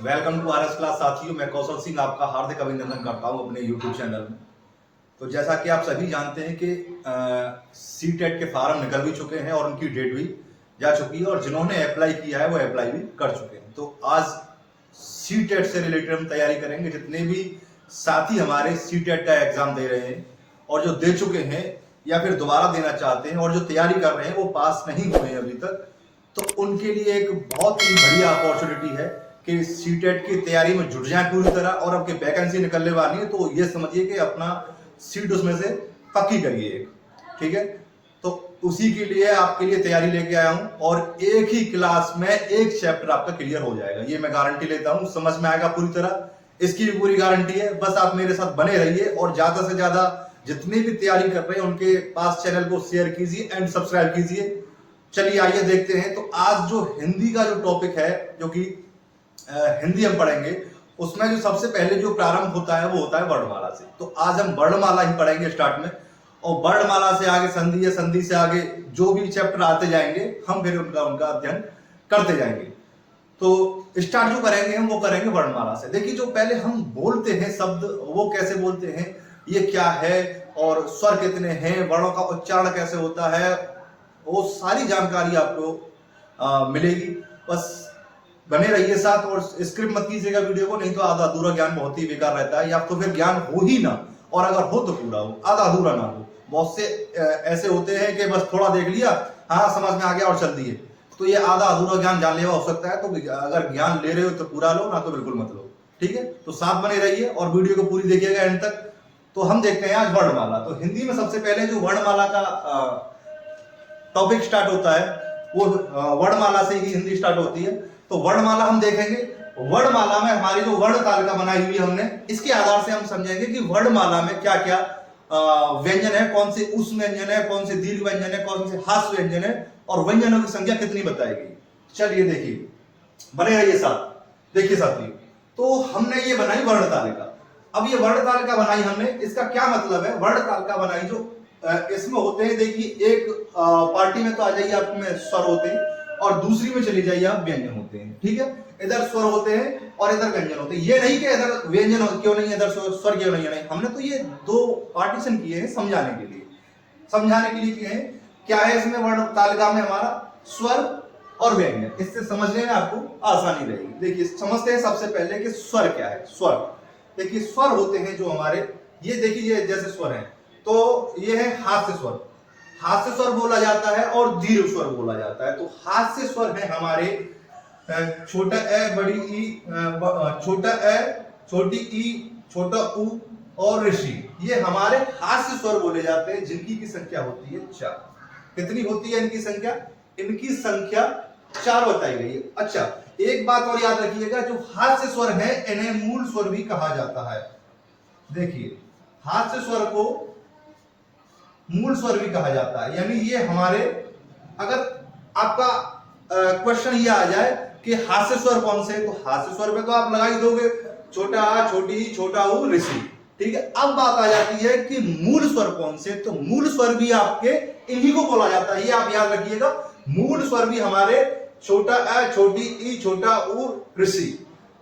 Welcome to RS class साथियों। मैं कौशल सिंह आपका हार्दिक अभिनंदन करता हूं अपने यूट्यूब चैनल में। तो जैसा कि आप सभी जानते हैं कि सीटेट के फार्म निकल भी चुके हैं और उनकी डेट भी जा चुकी है, और जिन्होंने अप्लाई किया है वो अप्लाई भी कर चुके हैं। तो आज सीटेट से रिलेटेड हम तैयारी करेंगे। जितने भी साथी हमारे सीटेट का एग्जाम दे रहे हैं और जो दे चुके हैं या फिर दोबारा देना चाहते हैं और जो तैयारी कर रहे हैं वो पास नहीं हुए हैं अभी तक, तो उनके लिए एक बहुत ही बढ़िया अपॉर्चुनिटी है कि सीटेट की तैयारी में जुट जाए पूरी तरह। और आपकी वैकेंसी निकलने वाली है तो ये समझिए कि अपना सीट उसमें से पक्की करिए एक, ठीक है। तो उसी के लिए आपके लिए तैयारी लेके आया हूं, और एक ही क्लास में एक चैप्टर आपका क्लियर हो जाएगा, ये मैं गारंटी लेता हूं। समझ में आएगा पूरी तरह, इसकी भी पूरी गारंटी है। बस आप मेरे साथ बने रहिए और ज्यादा से ज्यादा जितनी भी तैयारी कर रहे हैं उनके पास चैनल को शेयर कीजिए एंड सब्सक्राइब कीजिए। चलिए आइए देखते हैं। तो आज जो हिंदी का जो टॉपिक है, जो कि हिंदी हम पढ़ेंगे, उसमें जो सबसे पहले जो प्रारंभ होता है वो होता है वर्णमाला से। तो आज हम वर्णमाला ही पढ़ेंगे स्टार्ट में, और वर्णमाला से आगे संधि है, संधि से आगे जो भी चैप्टर आते जाएंगे हम फिर उनका अध्ययन करते जाएंगे। तो स्टार्ट जो करेंगे हम वो करेंगे वर्णमाला से। देखिए, जो पहले हम बोलते हैं शब्द, वो कैसे बोलते हैं, ये क्या है, और स्वर कितने हैं, वर्णों का उच्चारण कैसे होता है, वो सारी जानकारी आपको मिलेगी। बस बने रहिए साथ, और स्क्रिप्ट मत कीजिएगा वीडियो को, नहीं तो आधा अधूरा ज्ञान बहुत ही बेकार रहता है, या तो फिर ज्ञान हो ही ना, और अगर हो तो पूरा हो, आधा अधूरा ना हो। बहुत से ऐसे होते हैं कि बस थोड़ा देख लिया, हाँ समझ में आ गया और चल दिए, तो ये आधा अधूरा ज्ञान जानलेवा हो सकता है। तो अगर ज्ञान ले रहे हो तो पूरा लो, ना तो बिल्कुल मत लो, ठीक है। तो साथ बने रहिए और वीडियो को पूरी देखिएगा एंड तक। तो हम देखते हैं आज वर्णमाला। तो हिंदी में सबसे पहले जो वर्णमाला का टॉपिक स्टार्ट होता है वो वर्णमाला से ही हिंदी स्टार्ट होती है। तो वर्णमाला हम देखेंगे। वर्णमाला में हमारी जो वर्ण तालिका बनाई हुई हमने, इसके आधार से हम समझेंगे कि वर्णमाला में क्या क्या व्यंजन है, कौन से उस व्यंजन है, कौन से दीर्घ व्यंजन है, कौन से हास्य व्यंजन है, और व्यंजनों की संख्या कितनी बताई गई। चलिए देखिए, बने रहिए साथ, देखिए साथियों। तो हमने ये बनाई वर्ण तालिका। अब ये वर्ण तालिका बनाई हमने, इसका क्या मतलब है, वर्ण तालिका बनाई जो इसमें होते हैं, देखिए एक पार्टी में तो आ जाइए आप में स्वर होते हैं, और दूसरी में चली जाइए आप व्यंजन होते हैं, ठीक है। इधर स्वर होते हैं और इधर व्यंजन होते हैं। ये नहीं कि इधर व्यंजन क्यों नहीं है, इधर स्वर क्यों नहीं है, नहीं। हमने तो ये दो पार्टीशन किए हैं समझाने के लिए किए हैं। क्या है इसमें वर्ण तालिका में हमारा स्वर और व्यंजन, इससे समझने में आपको आसानी रहेगी। देखिए समझते हैं सबसे पहले कि स्वर क्या है। स्वर, देखिए स्वर होते हैं जो हमारे, ये देखिए ये जैसे स्वर है, तो ये है हास्य स्वर। हास्य स्वर बोला जाता है और दीर्घ स्वर बोला जाता है। तो हास्य स्वर है हमारे छोटा ए, बड़ी ई, छोटा ए, छोटी ई, छोटा ऊ और ऋषि, ये हमारे हास्य स्वर बोले जाते हैं, जिनकी की संख्या होती है 4। कितनी होती है इनकी संख्या? इनकी संख्या 4 बताई गई है। अच्छा, एक बात और याद रखिएगा, जो हास्य स्वर है इन्हें मूल स्वर भी कहा जाता है। देखिए, हास्य स्वर को मूल स्वर भी कहा जाता है। यानी ये हमारे, अगर आपका क्वेश्चन ये आ जाए कि हास्य स्वर कौन से, तो हास्य स्वर पे तो आप लगा ही दोगे छोटा आ, छोटी ई, छोटा ऊ, ऋषि, ठीक है। अब बात आ जाती है कि मूल स्वर कौन से, तो मूल स्वर भी आपके इन्हीं को बोला जाता है। ये आप याद रखिएगा, मूल स्वर भी हमारे छोटा अ, छोटी ई, छोटा ऊ, ऋषि,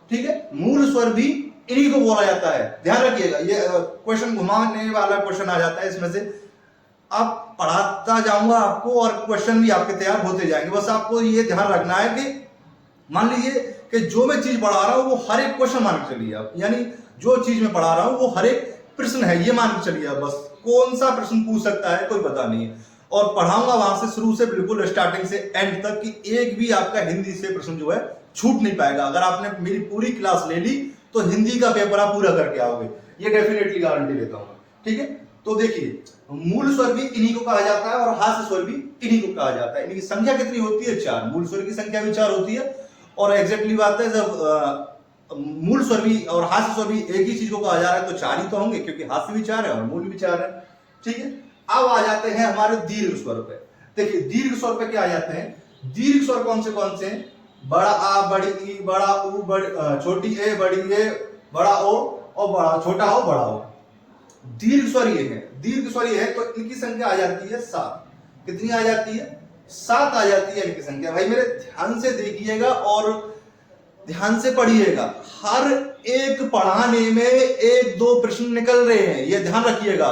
ठीक है। मूल स्वर भी इन्हीं को बोला जाता है, ध्यान रखिएगा। ये क्वेश्चन घुमाने वाला क्वेश्चन आ जाता है इसमें से। आप पढ़ाता जाऊंगा आपको और क्वेश्चन भी आपके तैयार होते जाएंगे। बस आपको ये ध्यान रखना है कि मान लीजिए कि जो मैं चीज पढ़ा रहा हूं वो हर एक क्वेश्चन मान के चलिए आप, यानी जो चीज मैं पढ़ा रहा हूं वो हर एक प्रश्न है, ये मान के चलिए आप। बस कौन सा प्रश्न पूछ सकता है कोई पता नहीं है, और पढ़ाऊंगा वहां से शुरू से बिल्कुल स्टार्टिंग से एंड तक, कि एक भी आपका हिंदी से प्रश्न जो है छूट नहीं पाएगा। अगर आपने मेरी पूरी क्लास ले ली तो हिंदी का पेपर आप पूरा करके आओगे, ये डेफिनेटली गारंटी देता हूं, ठीक है। तो देखिए, मूल स्वर भी इन्हीं को कहा जाता है और हास्य स्वर भी इन्हीं को कहा जाता है। इनकी संख्या कितनी होती है? 4। मूल स्वर की संख्या भी 4 होती है। और एग्जैक्टली बात है, जब मूल स्वर भी और हास्य स्वर भी एक ही चीज को कहा जा रहा है तो 4 ही तो होंगे, क्योंकि हास्य भी 4 है और मूल भी 4 है, ठीक है। अब आ जाते हैं हमारे दीर्घ स्वर पे। देखिए दीर्घ स्वर पे क्या आ जाते हैं, दीर्घ स्वर कौन से हैं? बड़ा आ, बड़ी ई, बड़ा ऊ, छोटी ए, बड़ी ए, बड़ा ओ, और बड़ा छोटा ओ, बड़ा ओ। दीर्घ स्वर ये है, दीर्घ स्वर ये है, तो इनकी संख्या आ जाती है 7। कितनी आ जाती है? 7 आ जाती है इनकी संख्या। भाई मेरे ध्यान से देखिएगा और ध्यान से पढ़िएगा, हर एक पढ़ाने में एक दो प्रश्न निकल रहे हैं, ये ध्यान रखिएगा।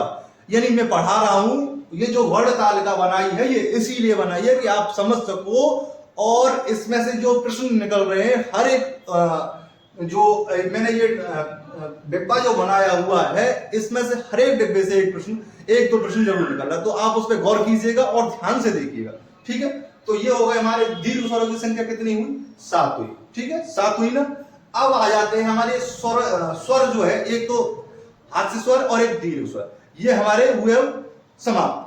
यानी मैं पढ़ा रहा हूं, ये जो वर्ड तालिका बनाई है ये इसीलिए बनाई है कि आप समझ सको, और इसमें से जो प्रश्न निकल रहे हैं हर एक जो मैंने ये डिब्बा जो बनाया हुआ है इसमें से हर एक डिब्बे से एक प्रश्न, एक दो प्रश्न जरूर निकल रहा है, तो आप उस पर गौर कीजिएगा और ध्यान से देखिएगा। ठीक है, तो ये हो गए हमारे दीर्घ स्वरों की संख्या कितनी हुई? 7 हुई। ठीक है, 7 हुई ना। अब आ जाते हैं हमारे स्वर जो है, एक तो हास्य स्वर और एक दीर्घ स्वर, ये हमारे हुए समाप्त।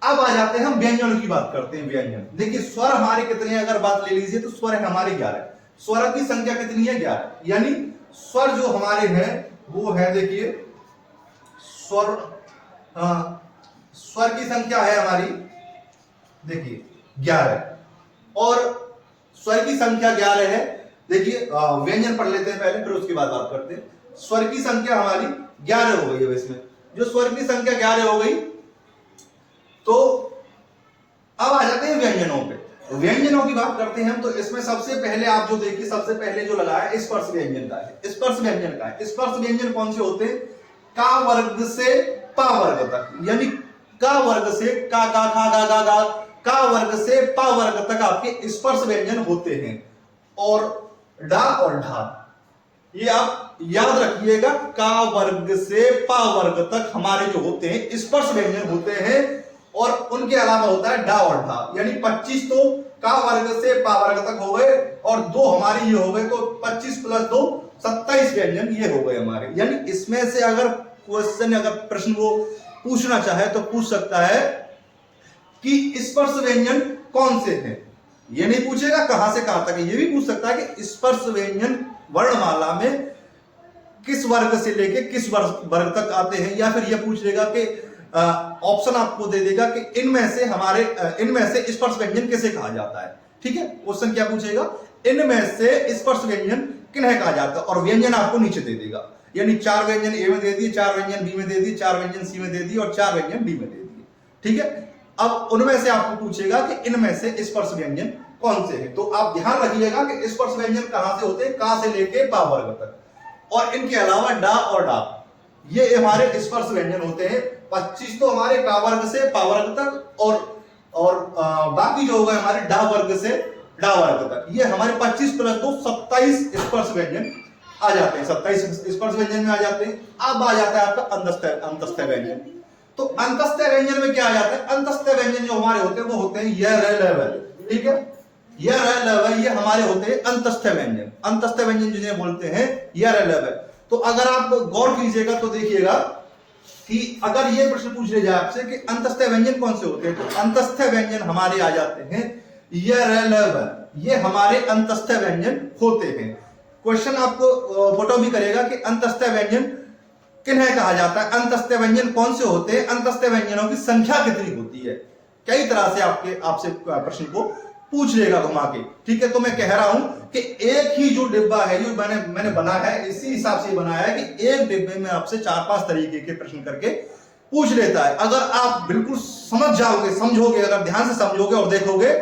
अब आ जाते हैं हम व्यंजनों की बात करते हैं। व्यंजन देखिए, स्वर हमारे कितने हैं अगर बात ले लीजिए तो स्वर है हमारे 11। स्वर की संख्या कितनी है? 11। यानी स्वर जो हमारे हैं वो है, देखिए स्वर, स्वर की संख्या है हमारी देखिए 11, और स्वर की संख्या 11 है। देखिए व्यंजन पढ़ लेते हैं पहले, फिर उसके बाद बात करते हैं। स्वर की संख्या हमारी 11 हो गई है। इसमें जो स्वर की संख्या 11 हो गई, तो अब आ जाते हैं व्यंजनों पे। व्यंजनों की बात करते हैं हम, तो इसमें सबसे पहले आप जो देखिए, सबसे पहले जो लगा है स्पर्श व्यंजन का है। स्पर्श व्यंजन का है। स्पर्श व्यंजन कौन से होते हैं? का वर्ग से पा वर्ग तक, यानी का वर्ग से का खा गा गा, का वर्ग से पा वर्ग तक आपके स्पर्श व्यंजन होते हैं। और डा और ढा, ये आप याद रखिएगा, का वर्ग से पा वर्ग तक हमारे जो होते हैं स्पर्श व्यंजन होते हैं, और उनके अलावा होता है डा और ढा। यानी 25 तो का वर्ग से पा वर्ग तक हो गए, और 2 हमारे ये हो गए, तो 25 + 2 27 व्यंजन ये हो गए हमारे। यानी इसमें से अगर क्वेश्चन, अगर प्रश्न वो पूछना चाहे तो पूछ सकता है कि स्पर्श व्यंजन कौन से हैं। ये नहीं पूछेगा कहां से कहां तक है, ये भी पूछ सकता है कि स्पर्श व्यंजन वर्णमाला में किस वर्ग से लेके किस वर्ग तक आते हैं, या फिर यह पूछ लेगा कि ऑप्शन आपको दे देगा कि इनमें से स्पर्श व्यंजन किसे कहा जाता है। ठीक है, क्वेश्चन क्या पूछेगा? इनमें से स्पर्श व्यंजन किन्हें कहा जाता है, और व्यंजन आपको नीचे दे देगा। यानी 4 व्यंजन ए में दे दिए, 4 व्यंजन बी में दे दिए, 4 व्यंजन सी में दे दिए, और 4 व्यंजन डी में दे दिए। ठीक है, अब उनमें से आपको पूछेगा कि इनमें से स्पर्श व्यंजन कौन से हैं। तो आप ध्यान रखिएगा कि स्पर्श व्यंजन कहां से होते हैं? का से लेके पा वर्ग तक, और इनके अलावा डा और डा, ये हमारे स्पर्श व्यंजन होते हैं। 25 तो हमारे का वर्ग से पा वर्ग तक, और बाकी जो होगा हमारे डा वर्ग से डा वर्ग तक, ये हमारे 25 + 2 27 स्पर्श व्यंजन आ जाते हैं। 27 स्पर्श व्यंजन में आ जाते हैं। अब आ जाता है आपका अंतस्थ व्यंजन। तो अंतस्थ व्यंजन में क्या आ जाता है? अंतस्थ व्यंजन जो हमारे होते हैं वो होते हैं य र ल व। ठीक है, य र ल व, ये हमारे होते हैं अंतस्थ व्यंजन। अंतस्थ व्यंजन जिन्हें बोलते हैं य र ल व। तो अगर आप गौर कीजिएगा तो देखिएगा कि अगर ये प्रश्न पूछ ले जाए आपसे कि अंतस्थ व्यंजन कौन से होते हैं, तो अंतस्थ व्यंजन हमारे आ जाते हैं य र ल व, ये हमारे अंतस्थ व्यंजन होते हैं। क्वेश्चन आपको फोटो भी करेगा कि अंतस्थ व्यंजन किन्हें कहा जाता है, अंतस्थ व्यंजन कौन से होते हैं, अंतस्थ व्यंजनों की संख्या कितनी होती है। कई तरह से आपसे प्रश्न को पूछ लेगा घुमा के। ठीक है, तो मैं कह रहा हूं कि एक ही जो डिब्बा है, जो मैंने बनाया है, इसी हिसाब से बनाया है कि एक डिब्बे में आपसे 4-5 तरीके के प्रश्न करके पूछ लेता है। अगर आप बिल्कुल समझ जाओगे, समझोगे, अगर ध्यान से समझोगे और देखोगे,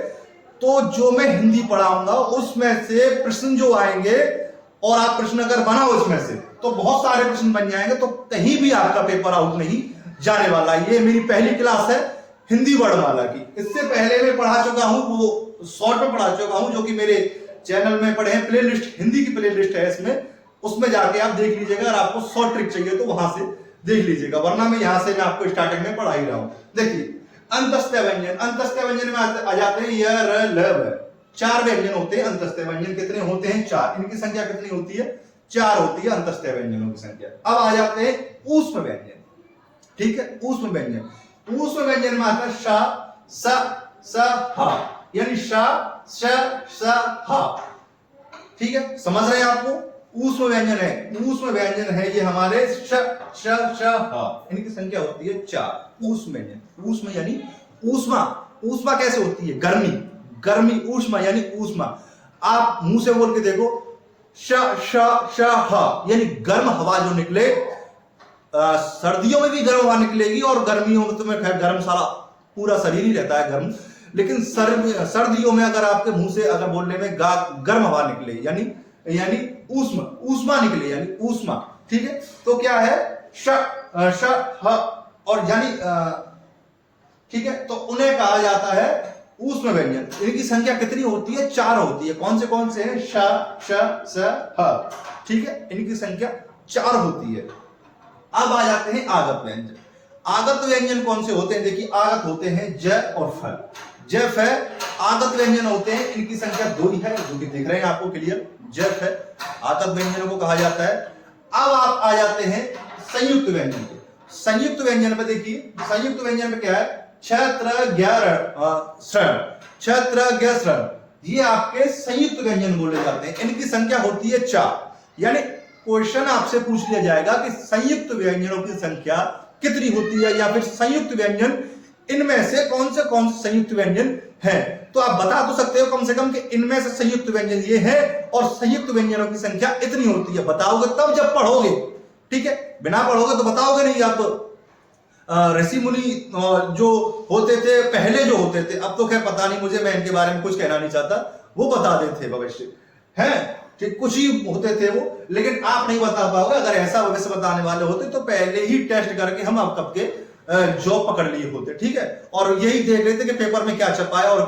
तो जो मैं हिंदी पढ़ाऊंगा उसमें से प्रश्न जो आएंगे, और आप प्रश्न अगर बनाओ इसमें से, तो बहुत सारे प्रश्न बन जाएंगे, तो कहीं भी आपका पेपर आउट नहीं जाने वाला। ये मेरी पहली क्लास है हिंदी वर्णमाला की। इससे पहले मैं पढ़ा चुका हूं, वो शॉर्ट में पढ़ा चुका हूं, जो कि मेरे चैनल में पढ़े हैं। प्लेलिस्ट, हिंदी की प्लेलिस्ट है इसमें, उसमें जाके आप देख लीजिएगा। अगर आपको शॉर्ट ट्रिक चाहिए तो वहां से देख लीजिएगा, वरना मैं यहां से मैं आपको स्टार्टिंग में पढ़ा ही रहा हूं। देखिए अंतस्थ व्यंजन, अंतस्थ व्यंजन में आ जाते हैं य र ल व। 4 व्यंजन होते हैं अंतस्थ व्यंजन। कितने होते हैं? 4। इनकी संख्या कितनी होती है? 4 होती है अंतस्थ व्यंजनों की संख्या। अब आ जाते हैं ऊष्म व्यंजन। ठीक है, ऊष्म व्यंजन। ऊष्म व्यंजन में आता है श, स, ह, यानी श, श, स, ह। ठीक है, समझ रहे हैं आपको? ऊष्म व्यंजन है, ऊष्म व्यंजन है ये हमारे श, श, ह। इनकी संख्या होती है 4। ऊष्म व्यंजन। ऊष्म यानी ऊष्मा। ऊष्मा कैसे होती है? गर्मी, गर्मी। ऊष्मा यानी ऊष्मा। आप मुंह से बोल के देखो, श, श, श, ह, यानी गर्म हवा जो निकले। सर्दियों में भी गर्म हवा निकलेगी, और गर्मियों में तो मैं खैर गर्म, सारा पूरा शरीर ही रहता है गर्म। लेकिन सर्दियों में अगर आपके मुंह से अगर बोलने में गर्म हवा निकले, यानी यानी ऊष्मा, ऊष्मा निकले यानी ऊष्मा, ठीक है। तो क्या है श ह और यानी ठीक है, तो उन्हें कहा जाता है ऊष्म व्यंजन। इनकी संख्या कितनी होती है? 4 होती है। कौन से हैं? श, श, स, ह, ठीक है, इनकी संख्या 4 होती है। अब आ जाते हैं आगत व्यंजन। आगत व्यंजन कौन से होते हैं? देखिए आगत होते हैं ज और फ। ज, फ आगत व्यंजन होते हैं, इनकी संख्या 2 ही है, जो कि दिख रहे हैं आपको क्लियर। ज, फ आगत व्यंजनों को कहा जाता है। अब आप आ जाते हैं संयुक्त व्यंजन पे। संयुक्त व्यंजन पे देखिए, संयुक्त व्यंजन पे क्या है? छत्र ज्ञ ये आपके संयुक्त व्यंजन बोले जाते हैं। इनकी संख्या होती है 4। यानी क्वेश्चन आपसे पूछ लिया जाएगा कि संयुक्त व्यंजनों की संख्या कितनी होती है, या फिर संयुक्त व्यंजन इनमें से कौन से संयुक्त व्यंजन है। तो आप बता तो सकते हो कम से कम कि इनमें से संयुक्त व्यंजन ये है और संयुक्त व्यंजनों की संख्या इतनी होती है। बताओगे तब जब पढ़ोगे, ठीक है, बिना पढ़ोगे तो बताओगे नहीं आप। ऋषि मुनि जो होते थे पहले, जो होते थे, अब तो खैर पता नहीं मुझे, मैं इनके बारे में कुछ कहना नहीं चाहता, वो बता देते भविष्य है, ठीक, कुछ ही होते थे वो, लेकिन आप नहीं बता पाओगे। अगर ऐसा भविष्य बताने वाले होते तो पहले ही टेस्ट करके हम आप कब के जॉब पकड़ लिए होते, ठीक है, और यही देख लेते कि पेपर में क्या छपा है और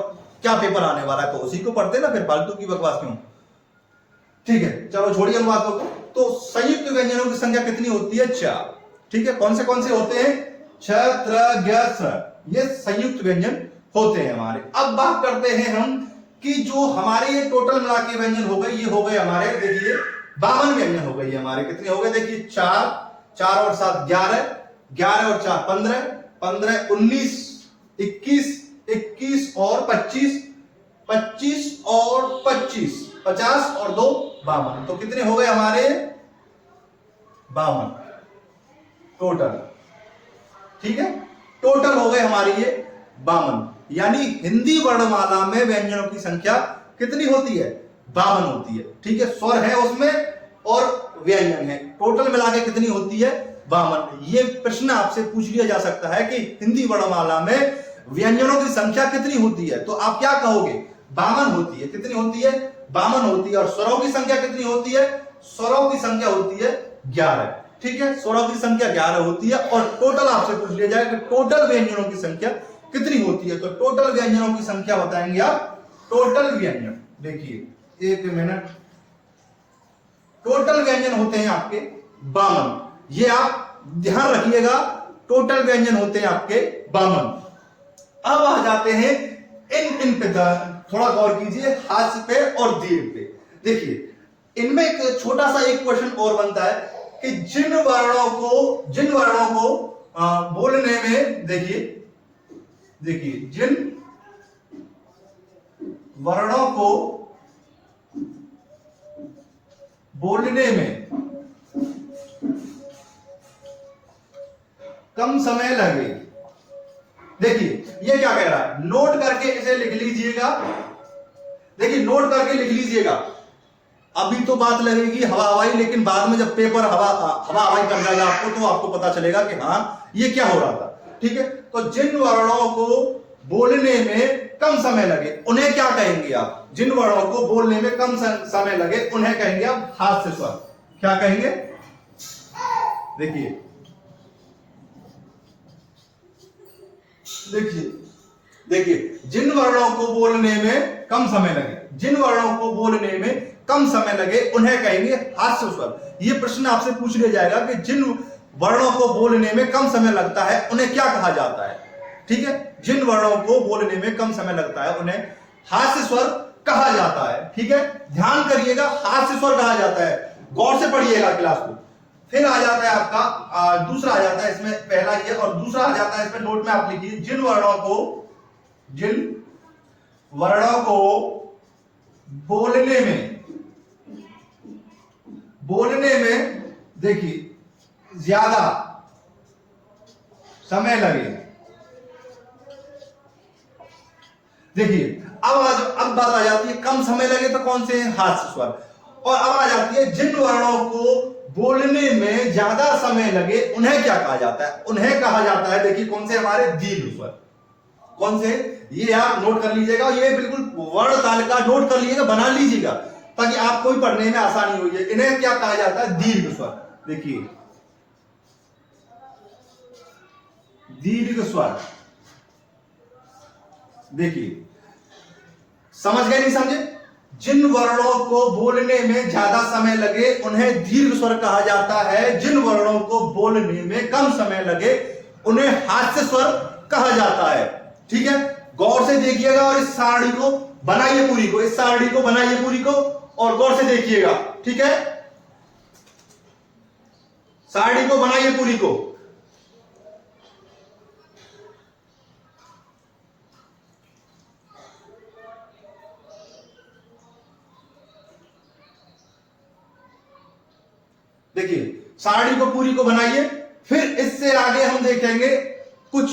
क्या पेपर आने वाला है, तो उसी को पढ़ते ना, फिर फालतू की बकवास क्यों। ठीक है, चलो छोड़िए हम बातों को। तो संयुक्त व्यंजनों की संख्या कितनी होती है? 4, ठीक है। कौन से होते हैं? छत्र ज्ञ स्र, ये संयुक्त व्यंजन होते हैं हमारे। अब बात करते हैं हम कि जो हमारे ये टोटल मिला के व्यंजन हो गए, ये हो गए हमारे, देखिए 52 व्यंजन हो गए हमारे। कितने हो गए? देखिए 4 और 7 11, 11 और 4 15, 15 19, 21 और 25, 25 और 25 50 और 2 52। तो कितने हो गए हमारे? 52 टोटल, ठीक है, टोटल हो गए हमारी ये 52। यानी हिंदी वर्णमाला में व्यंजनों की संख्या कितनी होती है? 52 होती है, ठीक है। स्वर है उसमें और व्यंजन है, टोटल मिला के कितनी होती है? 52। ये प्रश्न आपसे पूछ लिया जा सकता है कि हिंदी वर्णमाला में व्यंजनों की संख्या कितनी होती है, तो आप क्या कहोगे? 52 होती है। कितनी होती है? 52 होती है। और स्वरों की संख्या कितनी होती है? स्वरों की संख्या होती है 11, ठीक है, स्वरों की संख्या 11 होती है। और टोटल आपसे पूछ लिया जाए कि टोटल व्यंजनों की संख्या कितनी होती है, तो टोटल व्यंजनों की संख्या बताएंगे आप। टोटल व्यंजन देखिए, एक मिनट, टोटल व्यंजन होते हैं आपके 52, ये आप ध्यान रखिएगा, टोटल व्यंजन होते हैं आपके 52। अब आ जाते हैं इन पे, थोड़ा गौर कीजिए, हास्य पे और दीर्घ पे। देखिए इनमें एक छोटा सा एक क्वेश्चन और बनता है कि जिन वर्णों को बोलने में, देखिए जिन वर्णों को बोलने में कम समय लगे, देखिए ये क्या कह रहा है, नोट करके इसे लिख लीजिएगा। देखिए नोट करके लिख लीजिएगा। अभी तो बात लगेगी हवा हवाई, लेकिन बाद में जब पेपर हवा हवाई कर जाएगा आपको, तो आपको पता चलेगा कि हाँ ये क्या हो रहा था, ठीक है। तो जिन वर्णों को बोलने में कम समय लगे उन्हें क्या कहेंगे आप? जिन वर्णों को बोलने में कम समय लगे उन्हें कहेंगे आप हास्य स्वर। क्या कहेंगे? देखिए जिन वर्णों को बोलने में कम समय लगे, जिन वर्णों को बोलने में कम समय लगे उन्हें कहेंगे हास्य स्वर। यह प्रश्न आपसे पूछ लिया जाएगा कि जिन वर्णों को बोलने में कम समय लगता है उन्हें क्या कहा जाता है, ठीक है। जिन वर्णों को बोलने में कम समय लगता है उन्हें हास्य स्वर कहा जाता है, ठीक है। ध्यान करिएगा, हास्य स्वर कहा जाता है, गौर से पढ़िएगा क्लास को। फिर आ जाता है आपका दूसरा, आ जाता है इसमें, पहला ये और दूसरा आ जाता है इसमें, नोट में आप लिखिए, जिन वर्णों को बोलने में देखिए ज्यादा समय लगे। देखिए अब बात आ जाती है, कम समय लगे तो कौन से हैं? हास्य स्वर। और अब आ जाती है जिन वर्णों को बोलने में ज्यादा समय लगे उन्हें क्या कहा जाता है? उन्हें कहा जाता है, देखिए कौन से हमारे? दीर्घ स्वर। कौन से? ये आप नोट कर लीजिएगा, ये बिल्कुल वर्ण तालिका नोट कर लीजिएगा, बना लीजिएगा, ताकि आपको भी पढ़ने में आसानी हो जाए। इन्हें क्या कहा जाता है? दीर्घ स्वर। देखिए दीर्घ स्वर, देखिए समझ गए नहीं समझे? जिन वर्णों को बोलने में ज्यादा समय लगे उन्हें दीर्घ स्वर कहा जाता है, जिन वर्णों को बोलने में कम समय लगे उन्हें हास्य स्वर कहा जाता है। ठीक है, गौर से देखिएगा और इस सारणी को बनाइए पूरी को, इस सारणी को बनाइए पूरी को और गौर से देखिएगा। ठीक है, सारणी को बनाइए पूरी को। देखिए सारणी को पूरी को बनाइए, फिर इससे आगे हम देखेंगे कुछ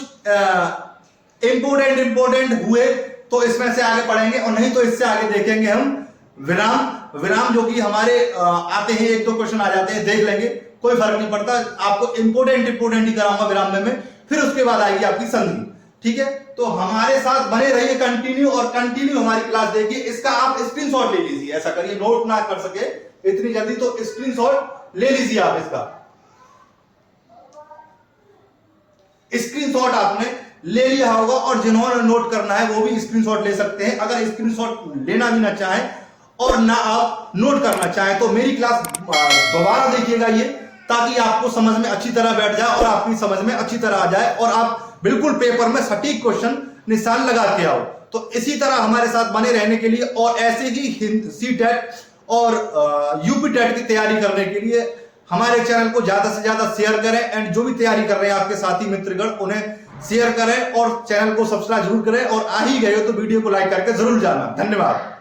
इंपोर्टेंट हुए तो इसमें से आगे पढ़ेंगे, और नहीं तो इससे आगे देखेंगे हम विराम जो कि हमारे आते हैं, एक दो क्वेश्चन आ जाते हैं, देख लेंगे, कोई फर्क नहीं पड़ता। आपको इंपोर्टेंट ही कराऊंगा विराम में, फिर उसके बाद आएगी आपकी संधि। ठीक है, तो हमारे साथ बने रहिए कंटिन्यू, और कंटिन्यू हमारी क्लास देखिए। इसका आप स्क्रीनशॉट ले लीजिए, ऐसा करिए, नोट ना कर सके इतनी जल्दी तो स्क्रीनशॉट ले लीजिए आप। इसका स्क्रीनशॉट आपने ले लिया होगा, और जिन्होंने नोट करना है वो भी स्क्रीनशॉट ले सकते हैं। अगर स्क्रीनशॉट लेना भी ना चाहें और ना आप नोट करना चाहें तो मेरी क्लास दोबारा देखिएगा ये, ताकि आपको समझ में अच्छी तरह बैठ जाए और आपकी समझ में अच्छी तरह आ जाए और आप बिल्कुल पेपर में सटीक क्वेश्चन निशान लगा के आओ। तो इसी तरह हमारे साथ बने रहने के लिए और ऐसे ही सीटेट और यूपी टेट की तैयारी करने के लिए हमारे चैनल को ज्यादा से ज्यादा शेयर करें, एंड जो भी तैयारी कर रहे हैं आपके साथी मित्रगण उन्हें शेयर करें और चैनल को सब्सक्राइब जरूर करें, और आ ही गए हो तो वीडियो को लाइक करके जरूर जाना। धन्यवाद।